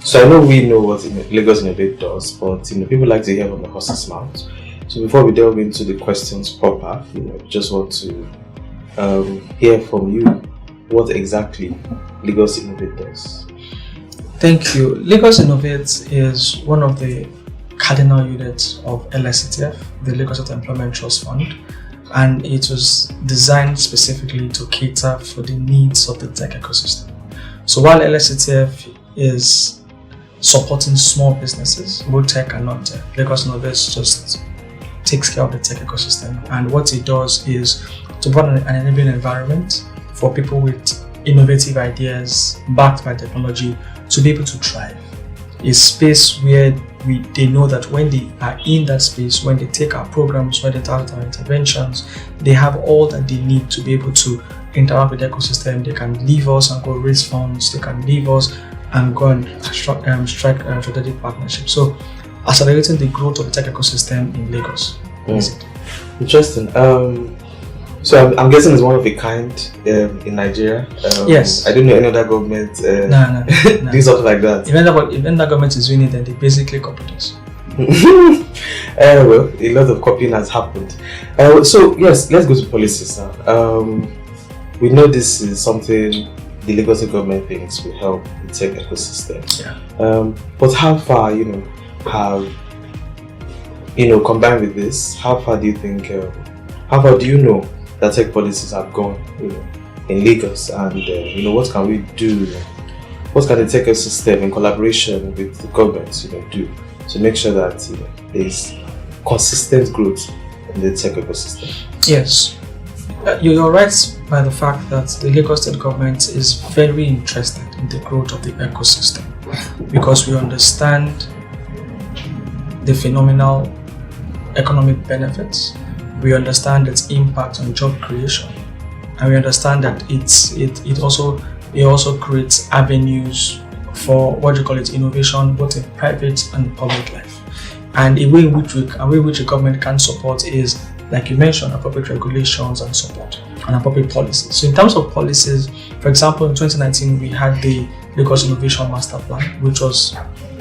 So I know we know what Lagos Innovates does, but people like to hear from the horse's mouth. So before we delve into the questions proper, just want to hear from you what exactly Lagos Innovates does. Thank you. Lagos Innovates is one of the cardinal units of LSETF, the Lagos State Employment Trust Fund, and it was designed specifically to cater for the needs of the tech ecosystem. So while LSETF is supporting small businesses, both tech and non-tech, Lagos Innovates just takes care of the tech ecosystem. And what it does is to provide an enabling environment for people with innovative ideas backed by technology to be able to thrive. A space where they know that when they are in that space, when they take our programs, when they start our interventions, they have all that they need to be able to interact with the ecosystem. They can leave us and go raise funds. They can leave us and go and strike strategic partnerships. So, accelerating the growth of the tech ecosystem in Lagos. Interesting. So I'm guessing it's one of a kind in Nigeria. Yes. I don't know any other government No. do something like that. If that government is doing it, then they basically copied us. Well, a lot of copying has happened. So yes, let's go to policies now. We know this is something the Lagos government thinks will help the tech ecosystem. Yeah. But how far, have combined with this, how far do you think? How far do you know that tech policies have gone, in Lagos, and what can we do? What can the tech ecosystem, in collaboration with the government, do to make sure that there is consistent growth in the tech ecosystem? Yes, you're right by the fact that the Lagos State government is very interested in the growth of the ecosystem because we understand the phenomenal economic benefits. We understand its impact on job creation, and we understand that it also creates avenues for innovation, both in private and public life. And a way in which the government can support is, like you mentioned, appropriate regulations and support and appropriate policies. So in terms of policies, for example, in 2019 we had the Lagos Innovation Master Plan, which was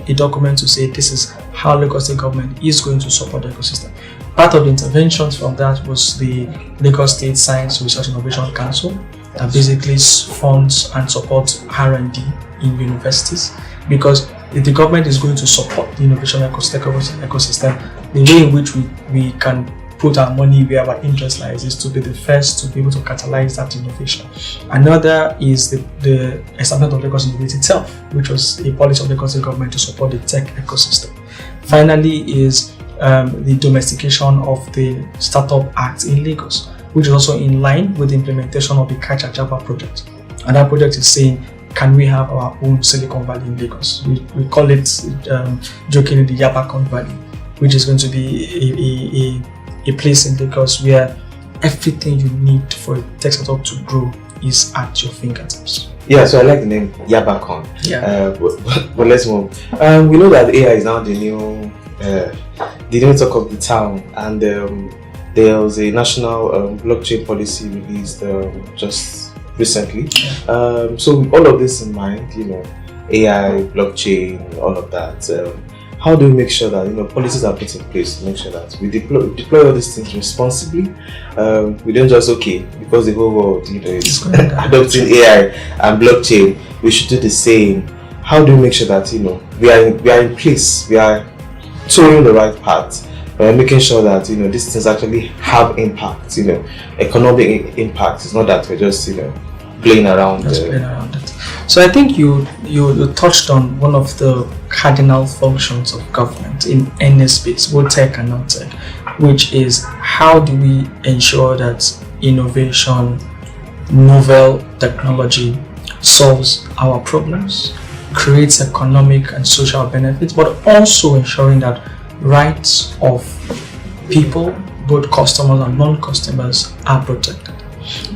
a document to say this is how Lagos State government is going to support the ecosystem. Part of the interventions from that was the Lagos State Science Research Innovation Council that basically funds and supports R&D in universities, because if the government is going to support the innovation ecosystem, the way in which we can put our money where our interest lies is to be the first to be able to catalyze that innovation. Another is the establishment of Lagos Innovates itself, which was a policy of the Lagos government to support the tech ecosystem. Finally is the domestication of the Startup Act in Lagos, which is also in line with the implementation of the Kacha Java project. And that project is saying, can we have our own Silicon Valley in Lagos? We call it jokingly the Yabacon Valley, which is going to be a place in Lagos where everything you need for a tech startup to grow is at your fingertips. Yeah, so I like the name Yabacon. Yeah. But let's move. We know that AI is now the new talk of the town, and there was a national blockchain policy released just recently. So with all of this in mind, AI, blockchain, all of that, how do we make sure that policies are put in place to make sure that we deploy all these things responsibly? We don't just because the whole world is adopting AI and blockchain, we should do the same. How do we make sure that we are in place, we are towing the right path, making sure that these things actually have impact, economic impact. It's not that we're just playing around. Playing around it. So I think you touched on one of the cardinal functions of government in any space, both tech and non-tech, which is how do we ensure that innovation, novel technology solves our problems, creates economic and social benefits, but also ensuring that rights of people, both customers and non-customers, are protected.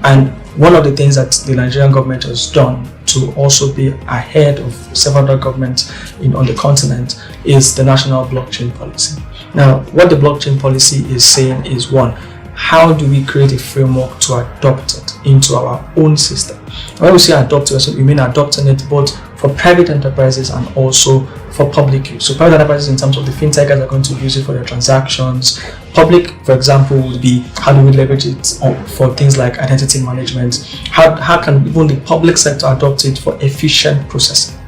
And one of the things that the Nigerian government has done to also be ahead of several other governments on the continent is the national blockchain policy. Now, what the blockchain policy is saying is, one, how do we create a framework to adopt it into our own system? When we say adopt it, we mean adopting it both for private enterprises and also for public use. So private enterprises in terms of the fintech guys are going to use it for their transactions. Public, for example, would be how do we leverage it for things like identity management? How can even the public sector adopt it for efficient processing?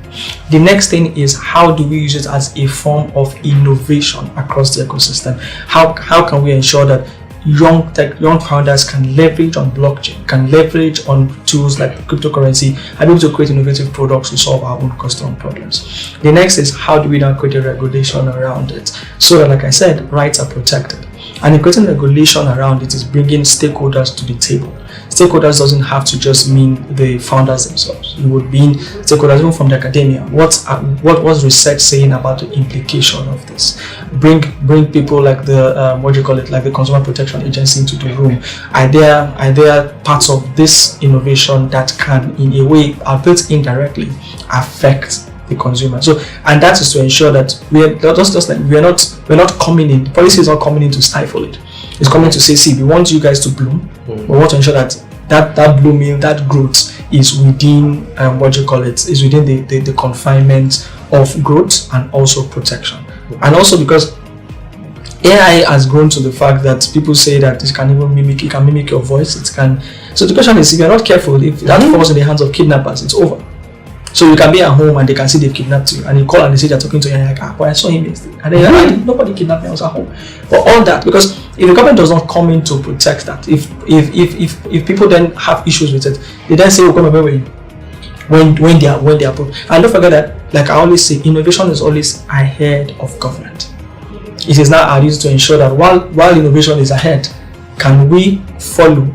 The next thing is how do we use it as a form of innovation across the ecosystem? How can we ensure that young founders can leverage on blockchain, can leverage on tools like cryptocurrency, and be able to create innovative products to solve our own customer problems? The next is how do we now create a regulation around it so that, like I said, rights are protected. And in creating regulation around it is bringing stakeholders to the table. Stakeholders doesn't have to just mean the founders themselves. It would mean stakeholders even from the academia. What's research saying about the implication of this? Bring people like the like the Consumer Protection Agency into the room. Are there parts of this innovation that can, in a way, are built indirectly affect the consumer? So, and that is to ensure that we're not coming in. Policy is not coming in to stifle it. It's coming to say, see, we want you guys to bloom. We want to ensure that blooming, that growth is within is within the confinement of growth and also protection. And also because AI has grown to the fact that people say that it can mimic your voice. So the question is, if you're not careful, if that falls in the hands of kidnappers, it's over. So you can be at home and they can see they've kidnapped you, and you call and they say they're talking to you, and you're like, but I saw him yesterday. And then nobody kidnapped me, I was at home. But all that, because if the government does not come in to protect that, if people then have issues with it, they then say, come away when they are and don't forget that, like I always say, innovation is always ahead of government. It is now our duty to ensure that while innovation is ahead, can we follow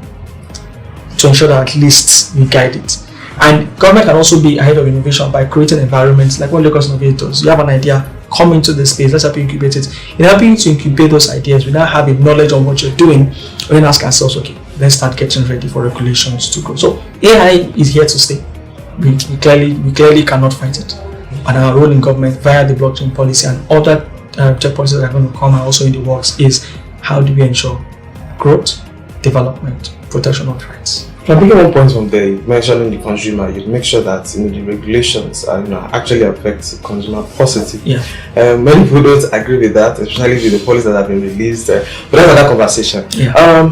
to ensure that at least we guide it. And government can also be ahead of innovation by creating environments like what Lagos Innovates does. You have an idea, come into the space, let's help you incubate it. In helping you to incubate those ideas, we now have a knowledge on what you're doing. We then ask ourselves, okay, let's start getting ready for regulations to grow. So AI is here to stay. We clearly cannot fight it. And our role in government via the blockchain policy and other tech policies that are going to come and also in the works is how do we ensure growth, development, protection of rights. Now, picking one point from there, mentioning the consumer, you make sure that the regulations are actually affect the consumer positively. Yeah. Many people don't agree with that, especially with the policies that have been released. But that's another conversation. Yeah.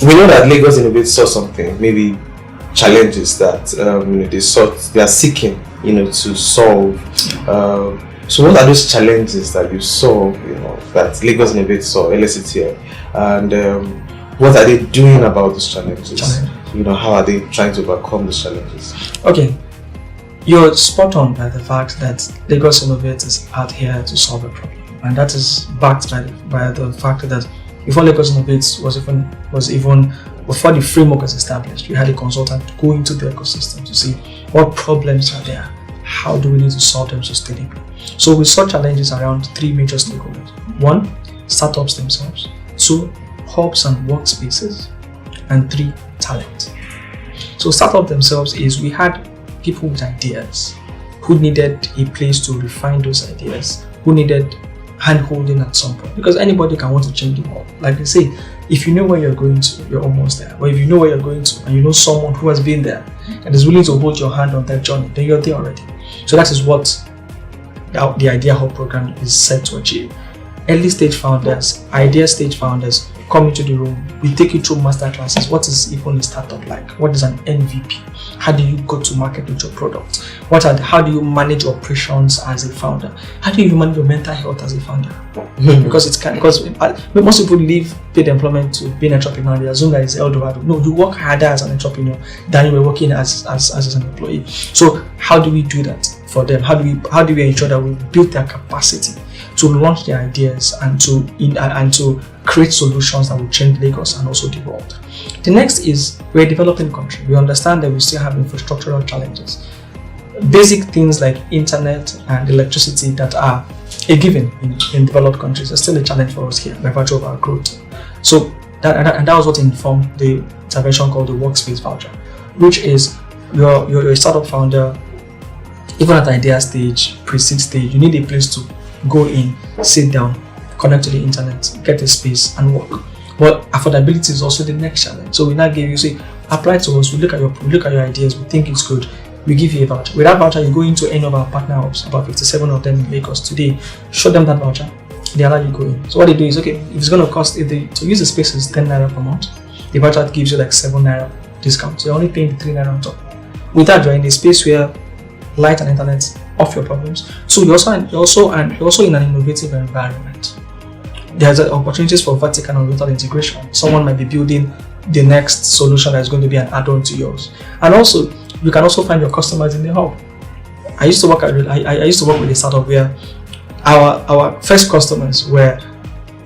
We know that Lagos Innovates saw something, maybe challenges that they are seeking, to solve. So what are those challenges that you saw, that Lagos Innovates saw, LSETF, and what are they doing about those challenges? How are they trying to overcome those challenges? Okay, you're spot on by the fact that Lagos Innovates is out here to solve a problem, and that is backed by the fact that before Lagos Innovates was even before the framework was established, we had a consultant go into the ecosystem to see what problems are there, how do we need to solve them sustainably. So we saw challenges around three major stakeholders. One, startups themselves. Two, hubs and workspaces. And three, talent. So startup themselves is we had people with ideas who needed a place to refine those ideas, who needed hand-holding at some point, because anybody can want to change the world. Like they say, if you know where you're going to, you're almost there. But if you know where you're going to and you know someone who has been there and is willing to hold your hand on that journey, then you're there already. So that is what the Idea Hub program is set to achieve. Early stage founders, idea stage founders come into the room. We take you through master classes. What is even a startup like? What is an MVP? How do you go to market with your product? How do you manage operations as a founder? How do you manage your mental health as a founder? Because most people leave paid employment to be an entrepreneur. They assume that it's Eldorado. No, you work harder as an entrepreneur than you were working as an employee. So how do we do that for them? How do we ensure that we build their capacity to launch their ideas and to create solutions that will change Lagos and also the world? The next is we're a developing country. We understand that we still have infrastructural challenges. Basic things like internet and electricity that are a given in developed countries are still a challenge for us here by virtue of our growth. So that was what informed the intervention called the Workspace Voucher, which is you're a startup founder, even at the idea stage, pre-seed stage, you need a place to go in, sit down, connect to the internet, get a space and work. But affordability is also the next challenge. So we now give you, say, apply to us, we look at your ideas, we think it's good. we give you a voucher. With that voucher, you go into any of our partner hubs, about 57 of them in Lagos today, show them that voucher, they allow you go in. So what they do is, okay, if it's going to cost, if they to use the space is 10 naira per month, the voucher gives you like 7 naira discount. So you're only paying 3 naira on top. With that, you're in a space where light and internet off your problems. So you're also in an innovative environment. There's opportunities for vertical and horizontal integration. Someone might be building the next solution that is going to be an add-on to yours, and also you can also find your customers in the hub. I used to work with a startup where our first customers were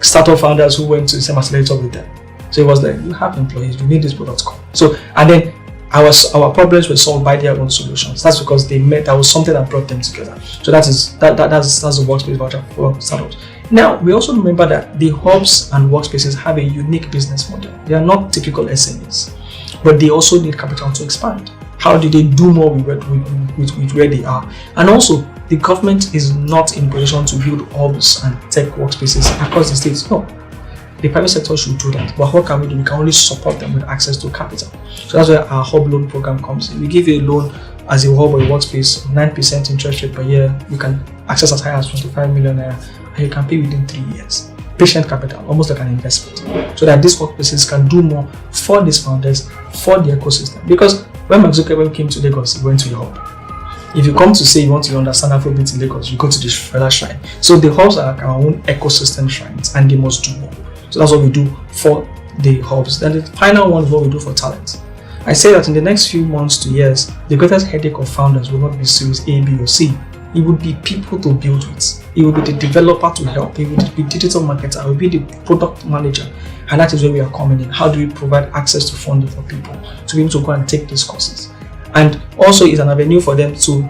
startup founders who went to the same accelerator with them. So it was like, you have employees, you need this product. So, and then our problems were solved by their own solutions. That's because they met. That was something that brought them together. So that's the workspace voucher for startups. Now we also remember that the hubs and workspaces have a unique business model. They are not typical SMEs, but they also need capital to expand. How do they do more with where they are? And also, the government is not in position to build hubs and tech workspaces across the states. No. The private sector should do that. But what can we do? We can only support them with access to capital. So that's where our hub loan program comes in. We give you a loan as a hub or a workspace, 9% interest rate per year. You can access as high as 25 million naira, and you can pay within 3 years. Patient capital, almost like an investment. So that these workplaces can do more for these founders, for the ecosystem. Because when Mark Zuckerberg came to Lagos, he went to the hub. If you come to say you want to understand Afrobeat in Lagos, you go to the Fela Shrine. So the hubs are like our own ecosystem shrines, and they must do more. So that's what we do for the hubs. Then the final one is what we do for talent. I say that in the next few months to years, the greatest headache of founders will not be Series A, B, or C. It would be people to build with. It will be the developer to help. It would be digital marketer. It will be the product manager. And that is where we are coming in. How do we provide access to funding for people to be able to go and take these courses? And also is an avenue for them to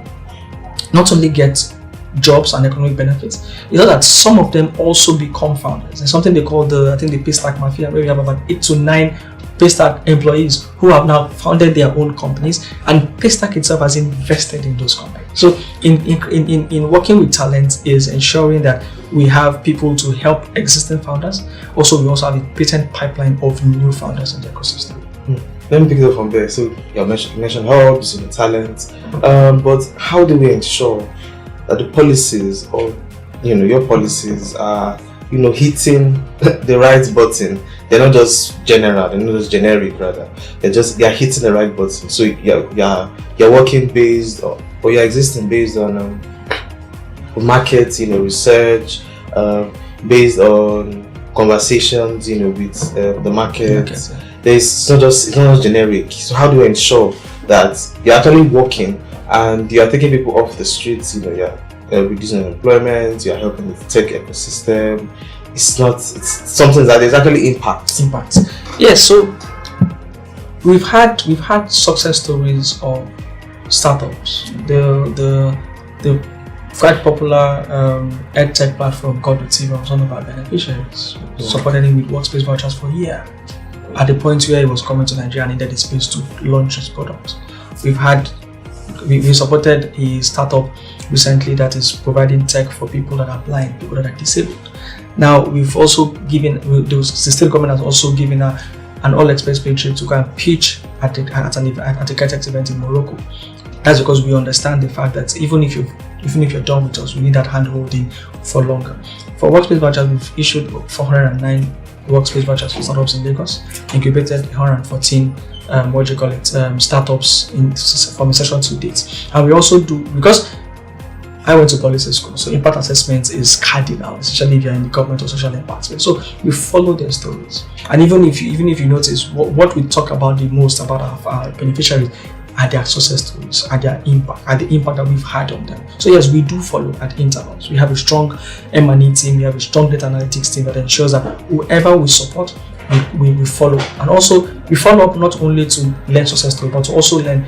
not only get jobs and economic benefits, is that some of them also become founders. There's something they call the Paystack Mafia, where we have about 8 to 9 Paystack employees who have now founded their own companies, and Paystack itself has invested in those companies. So in working with talent is ensuring that we have people to help existing founders. Also, we also have a patent pipeline of new founders in the ecosystem. Let me pick it up from there. So you mentioned hubs, talent, but how do we ensure that the policies or your policies are hitting the right button? They're not just general, they're not just generic rather. They're hitting the right button. So you're working based on, or you're existing based on market, research, based on conversations, with the market. Okay. It's not just generic. So how do you ensure that you're actually working and you are taking people off the streets? You're reducing unemployment, you're helping with the tech ecosystem. It's something that there's actually impact. Yes, so we've had success stories of startups. The quite popular edtech platform called Receiver was one of our beneficiaries. Supported him with workspace vouchers for a year. At the point where he was coming to Nigeria and needed a space to launch his product. We supported a startup recently that is providing tech for people that are blind, people that are disabled. Now we've also given, the state government has also given an all-expense paid trip to go and pitch at a TechNext event in Morocco. That's because we understand the fact that even if you're done with us, we need that hand-holding for longer. For workspace vouchers, we've issued 409 workspace vouchers for startups in Lagos, incubated 114 startups from inception to date. And we also do, because I went to policy school, so impact assessment is cardinal, especially if you're in the government or social impact space. So we follow their stories, and even if you notice, what we talk about the most about our beneficiaries are their success stories, are their impact, are the impact that we've had on them. So yes, we do follow at intervals. We have a strong M&E team, we have a strong data analytics team that ensures that whoever we support, we follow. And also we follow up not only to learn success stories, but to also learn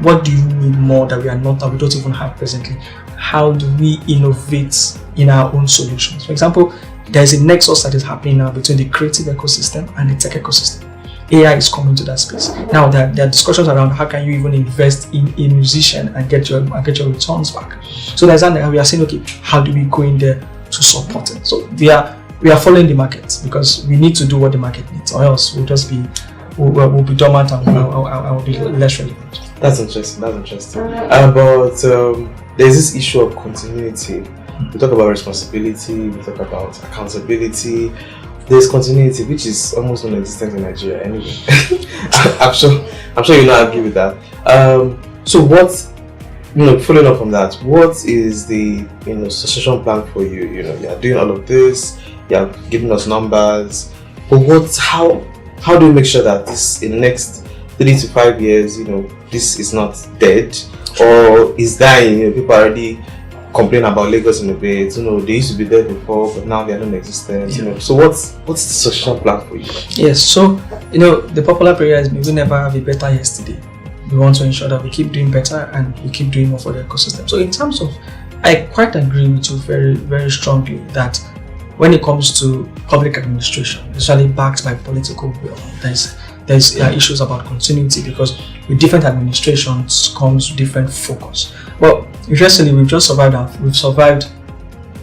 what do you need more that we don't even have presently. How do we innovate in our own solutions? For example, there's a nexus that is happening now between the creative ecosystem and the tech ecosystem. AI is coming to that space. Now there are discussions around how can you even invest in a musician and get your returns back. So there's that we are saying, okay, how do we go in there to support it? So we are following the market because we need to do what the market needs, or else we'll just be will be dormant and will be less relevant. That's interesting. But there's this issue of continuity. We talk about responsibility, we talk about accountability. There's continuity, which is almost non-existent in Nigeria anyway. I'm sure you not agree with that. So what, following up from that, what is the succession plan for you? You're doing all of this, you're giving us numbers, but how do you make sure that this in the next 3 to 5 years, this is not dead or is dying? People already complain about Lagos Innovates. They used to be there before, but now they are non-existent. So what's the succession plan for you? Yes. So the popular prayer is, may we never have a better yesterday. We want to ensure that we keep doing better and we keep doing more for the ecosystem. So in terms of, I quite agree with you very, very strongly that when it comes to public administration, especially backed by political will, there's issues about continuity, because with different administrations comes different focus. But interestingly, we've survived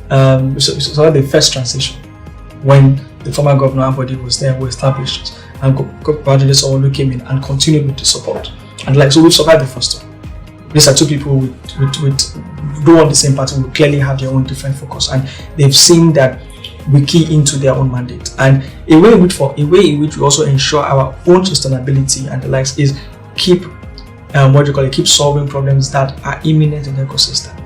the first transition when the former governor Ambody was there, we established it, and gradually someone who came in and continued with the support. And so we've survived the first one. These are two people with do on the same party, who clearly have their own different focus, and they've seen that we key into their own mandate. And a way in which we also ensure our own sustainability and the likes is keep solving problems that are imminent in the ecosystem.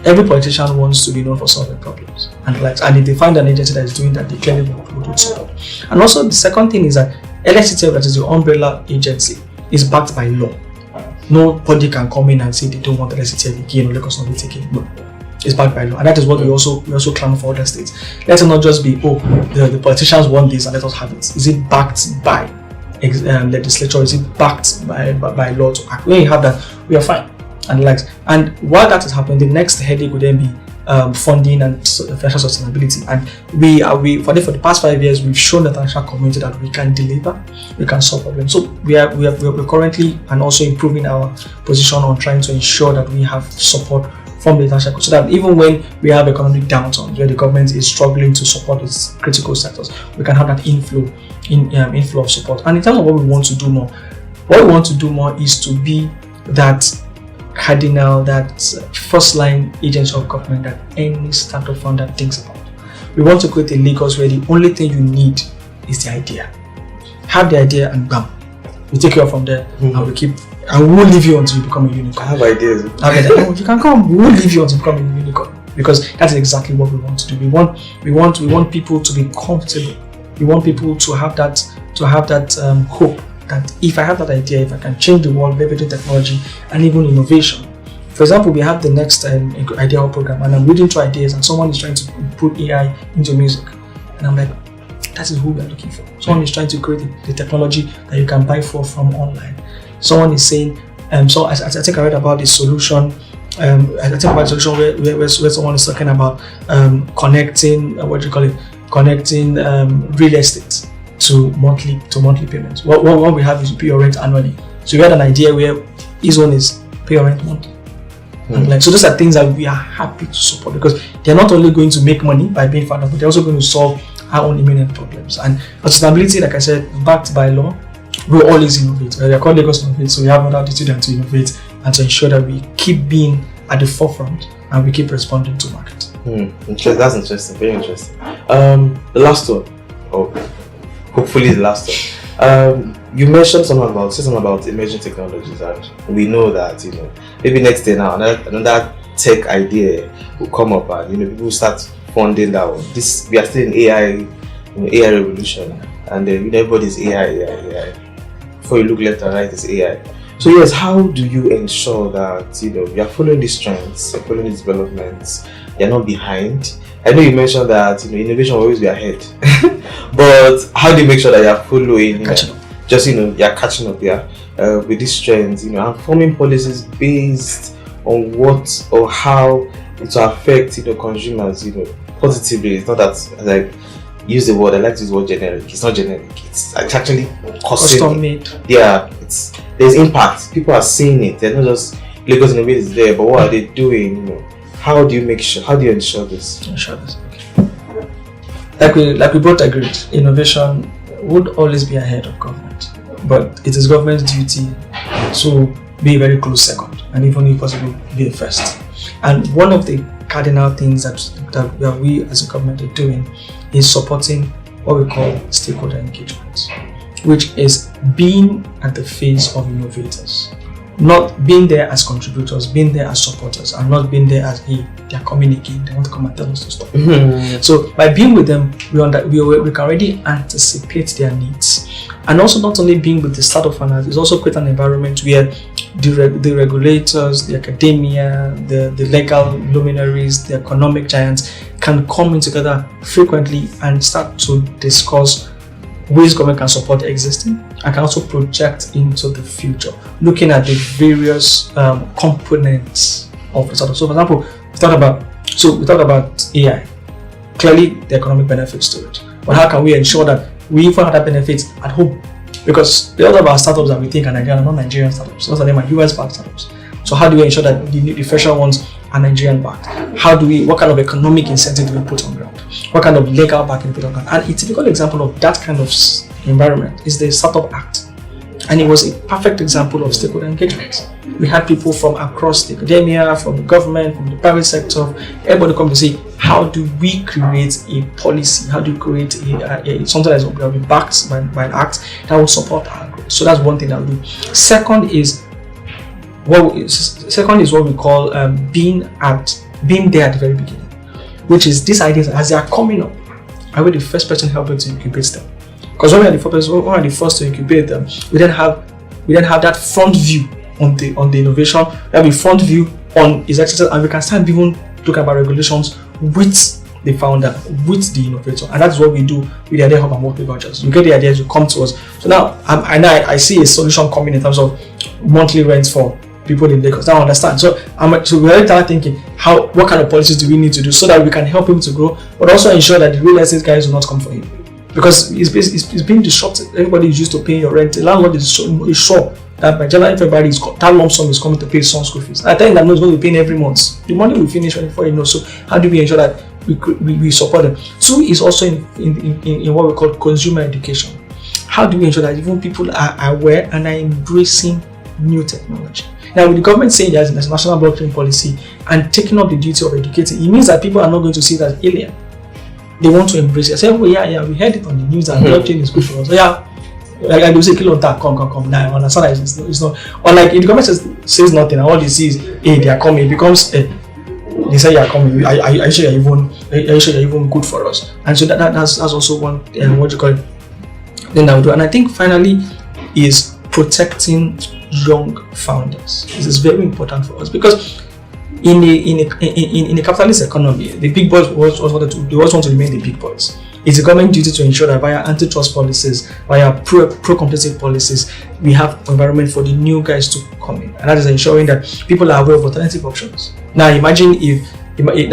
Every politician wants to be known for solving problems and the likes, and if they find an agency that is doing that, they clearly would support. And also the second thing is that LSETF, that is the umbrella agency, is backed by law. Nobody can come in and say they don't want LSETF again or Lagos Innovates again. No. It's backed by law, and that is what we also clamor for other states. Let it not just be, the politicians want this and let us have it. Is it backed by legislature? Is it backed by law to act? When you have that, we are fine. And while that is happening, the next headache would then be funding and financial sustainability. And we for the past 5 years, we've shown the international community that we can deliver, we can solve problems. So we're currently and also improving our position on trying to ensure that we have support from the international, so that even when we have economic downturns where the government is struggling to support its critical sectors, we can have that inflow of support. And in terms of what we want to do more, is to be that cardinal, that first line agency of government that any startup founder thinks about. We want to create a Lagos where the only thing you need is the idea. Have the idea and bam, we take you up from there, and we won't leave you until you become a unicorn. I have ideas. You can come. We won't leave you until you become a unicorn, because that's exactly what we want to do. We want people to be comfortable. We want people to have that hope that if I have that idea, if I can change the world, leveraging technology and even innovation. For example, we have the next idea program, and I'm reading through ideas, and someone is trying to put AI into music, and I'm like, that is who we are looking for. Someone is trying to create the technology that you can buy from online. Someone is saying, so I think I read about the solution. I think about the solution where someone is talking about connecting real estate to monthly payments. What we have is you pay your rent annually. So we had an idea where his one is pay your rent monthly. And so those are things that we are happy to support, because they're not only going to make money by being founded, but they're also going to solve our own imminent problems. And sustainability, like I said, backed by law. We always innovate. We are called Lagos Innovates, so we have another attitude than to innovate and to ensure that we keep being at the forefront and we keep responding to market. That's interesting, very interesting. The last one, or hopefully the last one. You mentioned something about emerging technologies, and we know that maybe next year now another tech idea will come up, and people start funding that one. We are still in AI revolution, and everybody's AI. Before you look left and right, it's AI. So yes, how do you ensure that you are following these trends, you're following these developments, you're not behind? I know you mentioned that innovation will always be ahead, but how do you make sure that you're following? You're catching up with these trends, and forming policies based on what or how it will affect consumers, positively. It's not that use the word, I like to use the word generic. It's not generic. It's actually custom made. Yeah, there's impact. People are seeing it. They're not just Lagos Innovates is there, but what are they doing? How do you ensure this? Okay. Like we both agreed, innovation would always be ahead of government. but it is government's duty to be a very close second, and even if possible, be the first. And one of the cardinal things that we as a government are doing is supporting what we call stakeholder engagement, which is being at the face of innovators, not being there as contributors, being there as supporters, and not being there as, hey, they are coming again, they want to come and tell us to stop. So by being with them, we can already anticipate their needs. And also not only being with the startup founders, it's also create an environment where the regulators, the academia, the legal luminaries, the economic giants can come in together frequently and start to discuss ways government can support the existing and can also project into the future, looking at the various components of the startup. So for example, we talk about AI. Clearly the economic benefits to it. But how can we ensure that we even have that benefits at home? Because the other of our startups that we think are Nigerian are not Nigerian startups. Most of them are US-backed startups. So how do we ensure that the fresher ones are Nigerian-backed? What kind of economic incentive do we put on ground? What kind of legal backing do we put on ground? And a typical example of that kind of environment is the Startup Act. And it was a perfect example of stakeholder engagement. We had people from across the academia, from the government, from the private sector, everybody come to say, how do we create a policy? How do we create something that will be backed by an act that will support our growth? So that's one thing that we do. Second is what we call being there at the very beginning, which is these ideas as they are coming up. I will be the first person helping to incubate them. Because when we are the first to incubate them, we then have that front view on the innovation. We have a front view on its exercise, and we can start even looking about regulations with the founder, with the innovator, and that's what we do with the idea hub and work vouchers. You get the ideas, you come to us. So now I see a solution coming in terms of monthly rents for people in Lagos. Now I understand. So we already start thinking what kind of policies do we need to do so that we can help him to grow, but also ensure that the real estate guys will not come for him. Because it's being disrupted. Everybody is used to paying your rent. The landlord is sure that by January, February, that lump sum is coming to pay his son's school fees. I tell him that he's going to be paying every month. The money will finish before you know. So how do we ensure that we support them? Two is also in what we call consumer education. How do we ensure that even people are aware and are embracing new technology? Now, with the government saying there's a national blockchain policy and taking up the duty of educating, it means that people are not going to see it as alien. They want to embrace it. I say, oh yeah, we heard it on the news that blockchain is good for us. So yeah, like they say, kill on that, come. Now, I understand that it's not. Or like if the government says nothing, and all they see is, hey, they are coming. It becomes, they say you are coming. Are you sure you're even good for us? And so that's also one what you call it. Then I would do. And I think finally is protecting young founders. This is very important for us because in a capitalist economy, the big boys always want to remain the big boys. It's a government duty to ensure that via antitrust policies, via pro-competitive policies, we have environment for the new guys to come in, and that is ensuring that people are aware of alternative options. Now, imagine just like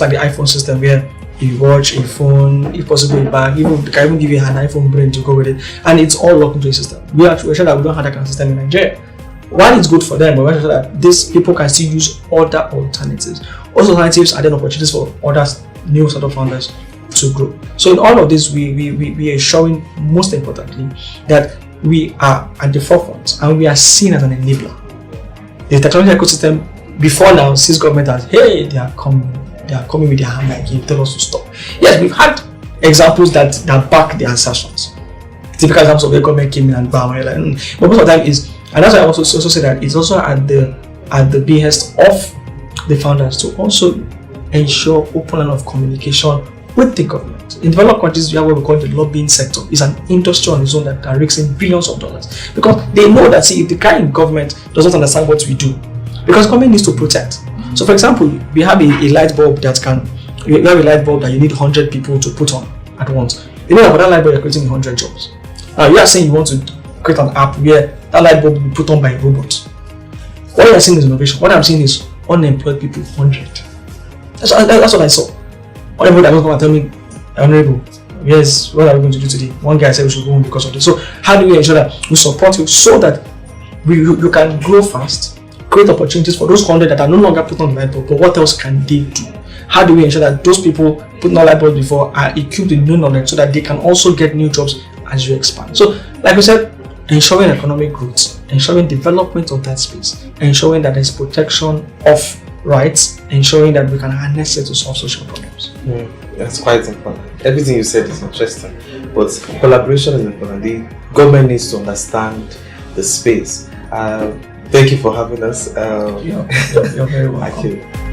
the iPhone system, where you watch a phone, if possible a bag, they can even give you an iPhone brain to go with it, and it's all locked into a system. We're sure that we don't have that kind of system in Nigeria. While it's good for them, but we're sure that these people can still use other alternatives. Also, alternatives are then opportunities for other new startup founders to grow. So in all of this, we are showing, most importantly, that we are at the forefront and we are seen as an enabler. The technology ecosystem before now sees government as, hey, they are coming with their hand like you tell us to stop. Yes, we've had examples that back their assertions. Typical examples of where government came in and bam, like, but most of the time is, and that's why I also say that it's also at the behest of the founders to also ensure open line of communication with the government. In developed countries, we have what we call the lobbying sector. It's an industry on its own that rakes in billions of dollars because they know that if the guy in government doesn't understand what we do, because government needs to protect. So, for example, we have a light bulb that you need 100 people to put on at once. You know that for that light bulb, you're creating 100 jobs. Now, you are saying you want to create an app where that light bulb will be put on by a robot. What you're saying is innovation. What I'm saying is unemployed people, 100. That's what I saw. Unemployed that will come and tell me, Honorable, yes, what are we going to do today? One guy said we should go home because of this. So, how do we ensure that we support you so that you can grow fast, create opportunities for those 100 that are no longer put on the light bulb, but what else can they do? How do we ensure that those people put on light bulb before are equipped with new knowledge so that they can also get new jobs as you expand. So, like I said, ensuring economic growth, ensuring development of that space, ensuring that there's protection of rights, ensuring that we can harness it to solve social problems. That's quite important. Everything you said is interesting, but collaboration is important. The government needs to understand the space. Thank you for having us. You're very welcome. Thank you.